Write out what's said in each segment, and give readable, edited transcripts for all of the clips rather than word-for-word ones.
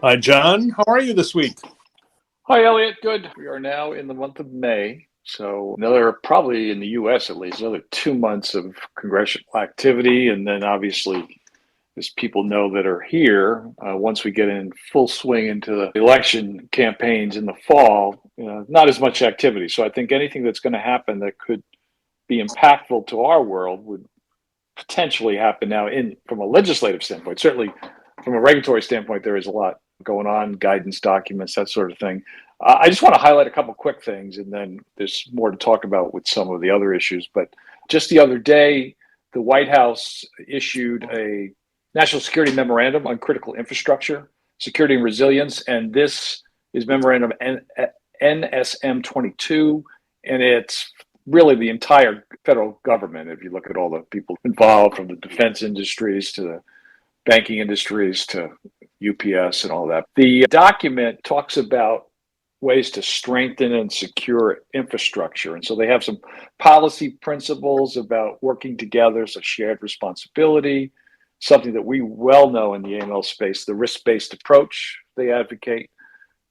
Hi, John. How are you this week? Hi, Elliot. Good. We are now in the month of May. So probably in the U.S. at least, another 2 months of congressional activity. And then obviously, as people know that are here, once we get in full swing into the election campaigns in the fall, not as much activity. So I think anything that's going to happen that could be impactful to our world would potentially happen now from a legislative standpoint. Certainly from a regulatory standpoint, there is a lot going on, guidance documents, that sort of thing. I just want to highlight a couple quick things, and then there's more to talk about with some of the other issues. But just the other day, the White House issued a National Security Memorandum on critical infrastructure, security and resilience, and this is Memorandum NSM 22, and it's really the entire federal government. If you look at all the people involved, from the defense industries to the banking industries to UPS and all that. The document talks about ways to strengthen and secure infrastructure. And so they have some policy principles about working together, so shared responsibility, something that we well know in the AML space, the risk-based approach they advocate,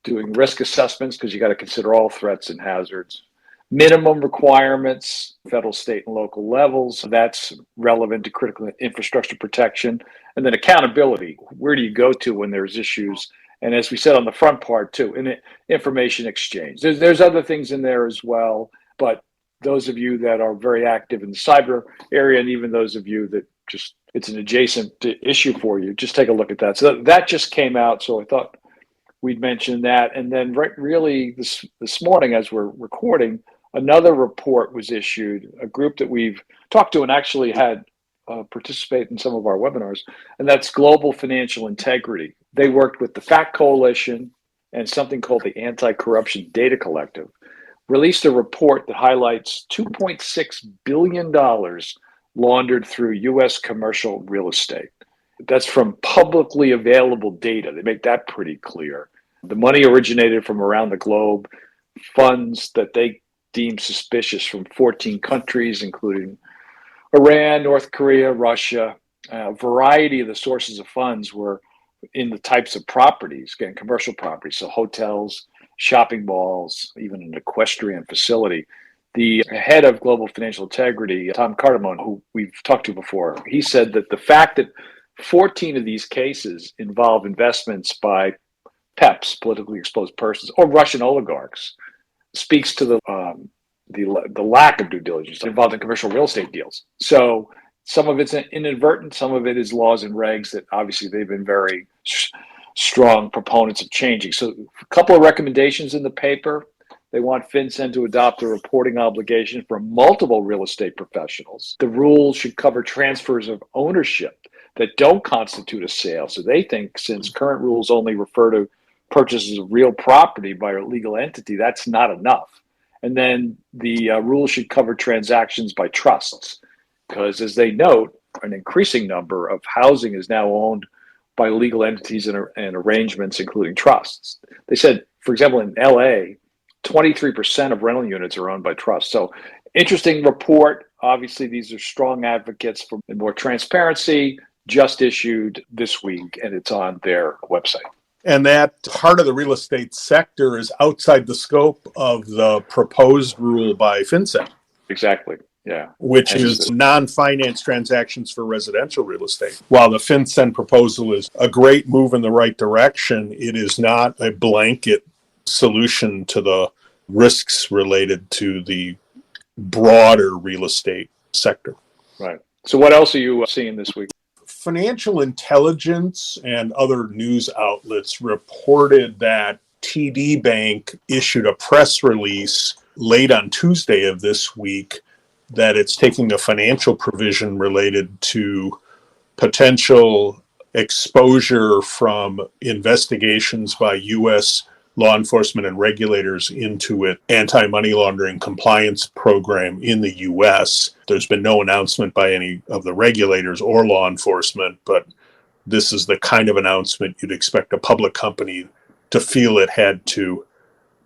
doing risk assessments because you got to consider all threats and hazards, minimum requirements, federal, state, and local levels. That's relevant to critical infrastructure protection. And then accountability. Where do you go to when there's issues? And as we said on the front part too, information exchange. There's other things in there as well, but those of you that are very active in the cyber area, and even those of you that just, it's an adjacent issue for you, just take a look at that. So that just came out, so I thought we'd mention that. And then really this morning, as we're recording, another report was issued, a group that we've talked to and actually had participate in some of our webinars, and that's Global Financial Integrity. They worked with the FACT Coalition and something called the Anti-Corruption Data Collective, released a report that highlights $2.6 billion laundered through U.S. commercial real estate. That's from publicly available data. They make that pretty clear. The money originated from around the globe, funds that they deem suspicious from 14 countries, including Iran, North Korea, Russia. A variety of the sources of funds were in the types of properties, again, commercial properties, so hotels, shopping malls, even an equestrian facility. The head of Global Financial Integrity, Tom Cardamone, who we've talked to before, he said that the fact that 14 of these cases involve investments by PEPs, politically exposed persons, or Russian oligarchs, speaks to the lack of due diligence involved in commercial real estate deals. So some of it's inadvertent, some of it is laws and regs that obviously they've been very strong proponents of changing. So a couple of recommendations in the paper. They want FinCEN to adopt a reporting obligation for multiple real estate professionals. The rules should cover transfers of ownership that don't constitute a sale. So they think since current rules only refer to purchases of real property by a legal entity, that's not enough. And then the rules should cover transactions by trusts, because as they note, an increasing number of housing is now owned by legal entities and arrangements, including trusts. They said, for example, in LA, 23% of rental units are owned by trusts. So interesting report. Obviously, these are strong advocates for more transparency, just issued this week, and it's on their website. And that part of the real estate sector is outside the scope of the proposed rule by FinCEN. Exactly, yeah. Which is non-finance transactions for residential real estate. While the FinCEN proposal is a great move in the right direction, it is not a blanket solution to the risks related to the broader real estate sector. Right. So what else are you seeing this week? Financial intelligence and other news outlets reported that TD Bank issued a press release late on Tuesday of this week that it's taking a financial provision related to potential exposure from investigations by U.S. law enforcement and regulators into an anti-money laundering compliance program in the U.S. There's been no announcement by any of the regulators or law enforcement, but this is the kind of announcement you'd expect a public company to feel it had to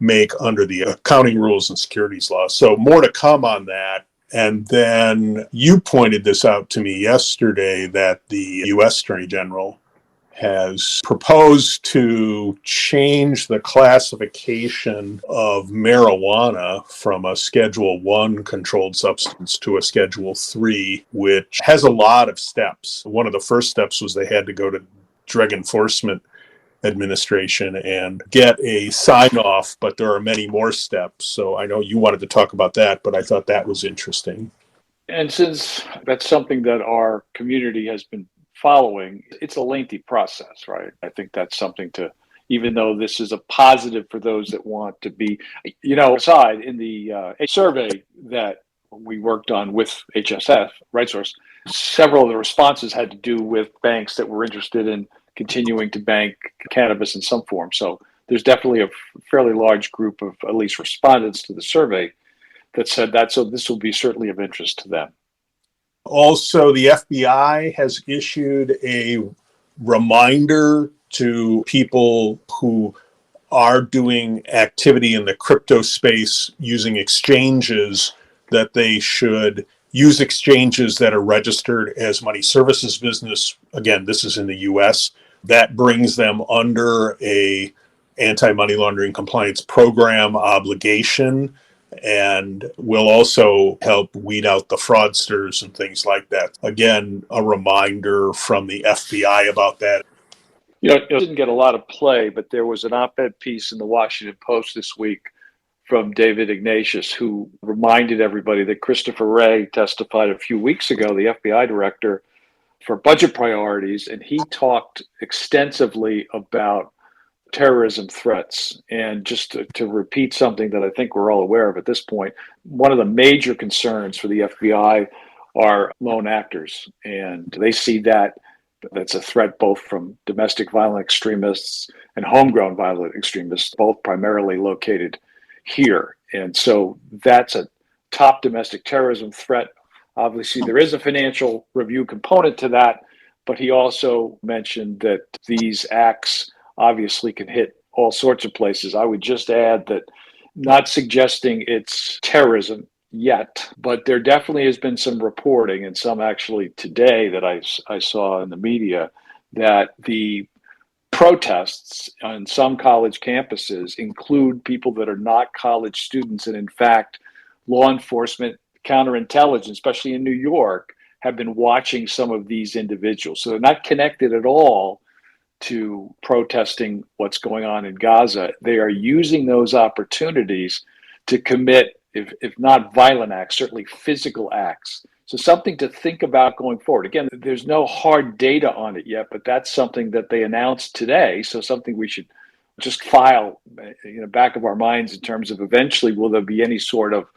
make under the accounting rules and securities laws. So more to come on that. And then you pointed this out to me yesterday that the U.S. Attorney General has proposed to change the classification of marijuana from a Schedule 1 controlled substance to a Schedule 3, which has a lot of steps. One of the first steps was they had to go to Drug Enforcement Administration and get a sign off, but there are many more steps. So I know you wanted to talk about that, but I thought that was interesting. And since that's something that our community has been following, it's a lengthy process, right? I think that's something to, even though this is a positive for those that want to be, aside in the survey that we worked on with HSF, RightSource, several of the responses had to do with banks that were interested in continuing to bank cannabis in some form. So there's definitely a fairly large group of at least respondents to the survey that said that. So this will be certainly of interest to them. Also, the FBI has issued a reminder to people who are doing activity in the crypto space using exchanges that they should use exchanges that are registered as money services business. Again, this is in the US. That brings them under a anti-money laundering compliance program obligation, and will also help weed out the fraudsters and things like that. Again, a reminder from the FBI about that. It didn't get a lot of play, but there was an op-ed piece in the Washington Post this week from David Ignatius, who reminded everybody that Christopher Wray testified a few weeks ago, the FBI director, for budget priorities, and he talked extensively about terrorism threats. And just to repeat something that I think we're all aware of at this point, one of the major concerns for the FBI are lone actors. And they see that's a threat both from domestic violent extremists and homegrown violent extremists, both primarily located here. And so that's a top domestic terrorism threat. Obviously, there is a financial review component to that, but he also mentioned that these acts obviously can hit all sorts of places. I would just add that, not suggesting it's terrorism yet, but there definitely has been some reporting, and some actually today that I saw in the media, that the protests on some college campuses include people that are not college students. And in fact, law enforcement, counterintelligence, especially in New York, have been watching some of these individuals. So they're not connected at all to protesting what's going on in Gaza. They are using those opportunities to commit, if not violent acts, certainly physical acts. So something to think about going forward. Again, there's no hard data on it yet, but that's something that they announced today. So something we should just file in the back of our minds in terms of, eventually, will there be any sort of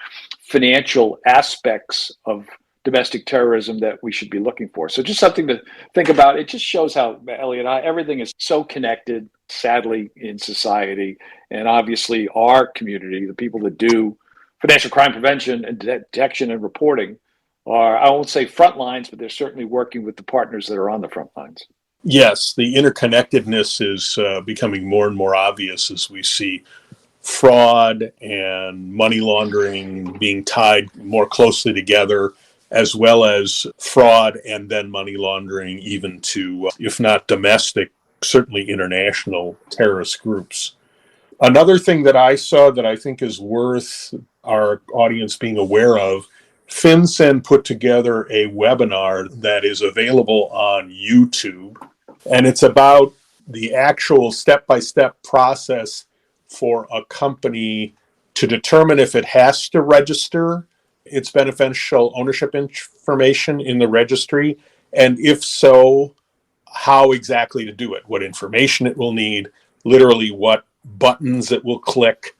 financial aspects of domestic terrorism that we should be looking for? So just something to think about. It just shows how, Elliot, everything is so connected, sadly, in society. And obviously our community, the people that do financial crime prevention and detection and reporting, are, I won't say front lines, but they're certainly working with the partners that are on the front lines. Yes, the interconnectedness is becoming more and more obvious as we see fraud and money laundering being tied more closely together, as well as fraud and then money laundering, even to, if not domestic, certainly international terrorist groups. Another thing that I saw that I think is worth our audience being aware of, FinCEN put together a webinar that is available on YouTube, and it's about the actual step-by-step process for a company to determine if it has to register its beneficial ownership information in the registry, and if so, how exactly to do it, what information it will need, literally what buttons it will click,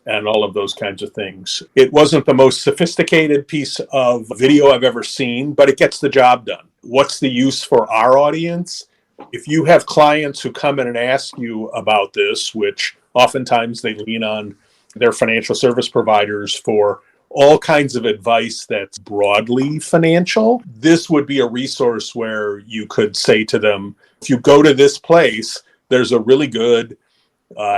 and all of those kinds of things. It wasn't the most sophisticated piece of video I've ever seen, but it gets the job done. What's the use for our audience? If you have clients who come in and ask you about this, which oftentimes they lean on their financial service providers for all kinds of advice that's broadly financial, this would be a resource where you could say to them, if you go to this place, there's a really good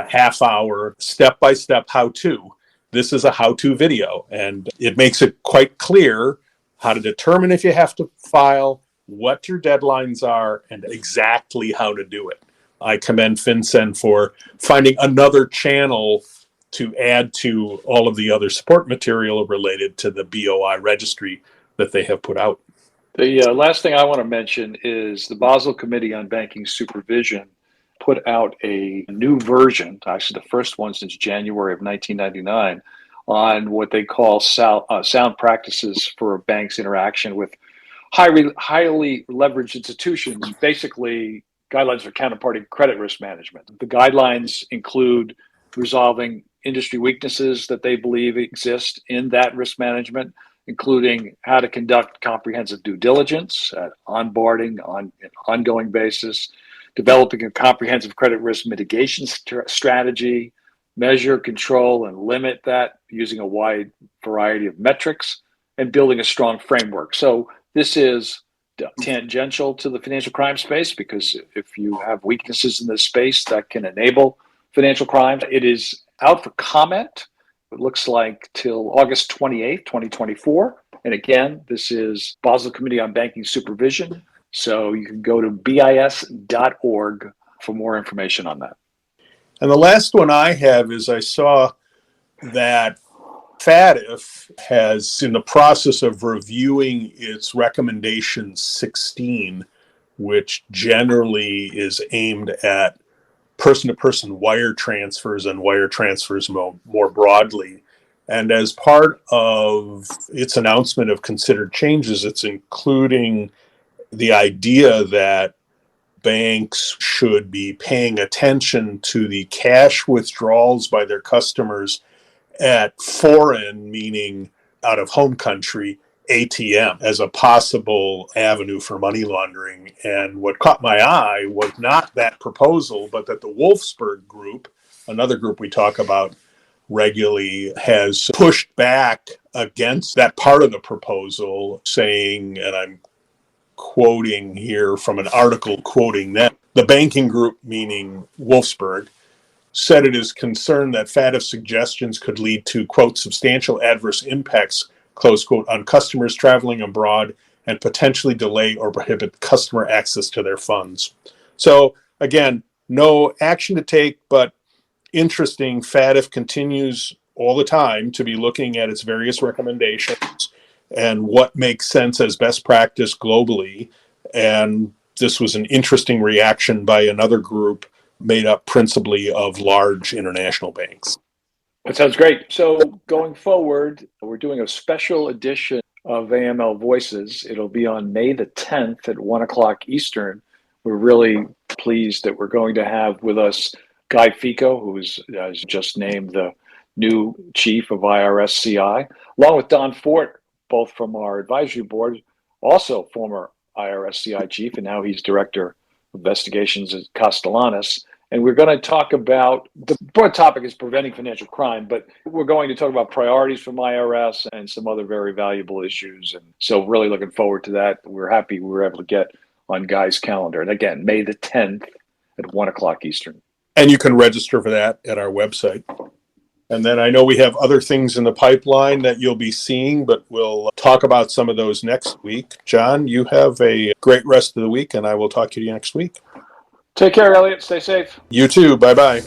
half-hour step-by-step how-to. This is a how-to video, and it makes it quite clear how to determine if you have to file, what your deadlines are and exactly how to do it. I commend FinCEN for finding another channel to add to all of the other support material related to the BOI registry that they have put out. The last thing I want to mention is the Basel Committee on Banking Supervision put out a new version, actually the first one since January of 1999, on what they call sound practices for banks' interaction with highly leveraged institutions, basically guidelines for counterparty credit risk management. The guidelines include resolving industry weaknesses that they believe exist in that risk management, including how to conduct comprehensive due diligence at onboarding on an ongoing basis, developing a comprehensive credit risk mitigation strategy, measure, control, and limit that using a wide variety of metrics, and building a strong framework. So this is tangential to the financial crime space, because if you have weaknesses in this space that can enable financial crimes, it is out for comment. It looks like till August 28th, 2024. And again, this is Basel Committee on Banking Supervision. So you can go to bis.org for more information on that. And the last one I have is I saw that FATF has, in the process of reviewing its recommendation 16, which generally is aimed at person-to-person wire transfers and wire transfers more broadly. And as part of its announcement of considered changes, it's including the idea that banks should be paying attention to the cash withdrawals by their customers at foreign, meaning out of home country, ATM as a possible avenue for money laundering. And what caught my eye was not that proposal, but that the Wolfsburg Group, another group we talk about regularly, has pushed back against that part of the proposal, saying, and I'm quoting here from an article quoting them, the banking group, meaning Wolfsburg, said it is concerned that FATF suggestions could lead to, quote, substantial adverse impacts, close quote, on customers traveling abroad and potentially delay or prohibit customer access to their funds. So again, no action to take, but interesting. FATF continues all the time to be looking at its various recommendations and what makes sense as best practice globally. And this was an interesting reaction by another group made up principally of large international banks. That sounds great. So going forward, we're doing a special edition of AML Voices. It'll be on May the 10th at 1 o'clock Eastern. We're really pleased that we're going to have with us Guy Fico, who is just named the new chief of IRS CI, along with Don Fort, both from our advisory board, also former IRS CI chief, and now he's director of investigations at Castellanos. And we're going to talk about, the broad topic is preventing financial crime, but we're going to talk about priorities from IRS and some other very valuable issues. And so really looking forward to that. We're happy we were able to get on Guy's calendar. And again, May the 10th at 1 o'clock Eastern. And you can register for that at our website. And then I know we have other things in the pipeline that you'll be seeing, but we'll talk about some of those next week. John, you have a great rest of the week, and I will talk to you next week. Take care, Elliot. Stay safe. You too. Bye-bye.